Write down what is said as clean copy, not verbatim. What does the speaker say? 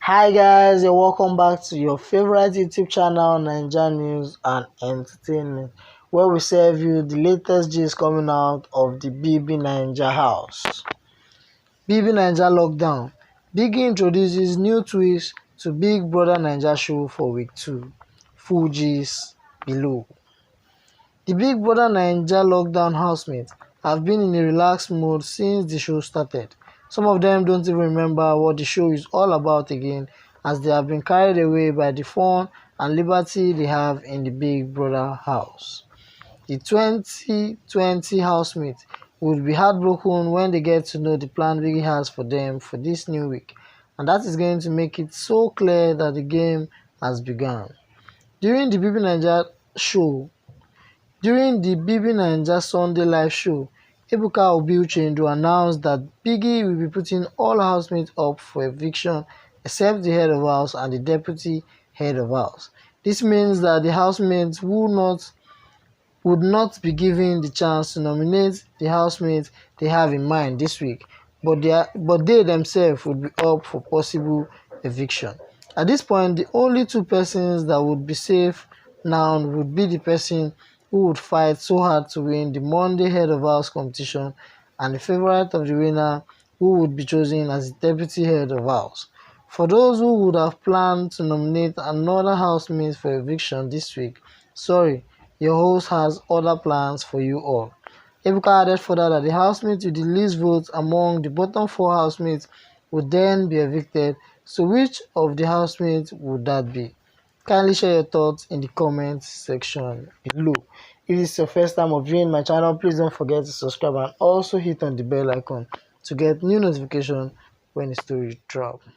Hi guys, and welcome back to your favorite YouTube channel, Naija News and Entertainment, where we serve you the latest gist coming out of the BBNaija house. BBNaija lockdown. Biggie introduces new twist to Big Brother Naija show for week 2. Full gist below. The Big Brother Naija lockdown housemates have been in a relaxed mode since the show started. Some of them don't even remember what the show is all about again, as they have been carried away by the fun and liberty they have in the Big Brother house. The 2020 housemates would be heartbroken when they get to know the plan Biggie has for them for this new week, and that is going to make it so clear that the game has begun. During the BBNaija Sunday live show, Ebuka-Obi Uchendu announced that Biggie will be putting all housemates up for eviction except the head of house and the deputy head of house. This means that the housemates would not be given the chance to nominate the housemates they have in mind this week, but they themselves would be up for possible eviction. At this point, the only two persons that would be safe now would be the person who would fight so hard to win the Monday head of house competition and the favorite of the winner who would be chosen as the deputy head of house. For those who would have planned to nominate another housemate for eviction this week, sorry, your host has other plans for you all. Ebuka added further that the housemate with the least votes among the bottom 4 housemates would then be evicted. So which of the housemates would that be? Kindly share your thoughts in the comments section below. If this is your first time of viewing my channel, please don't forget to subscribe and also hit on the bell icon to get new notification when the story drops.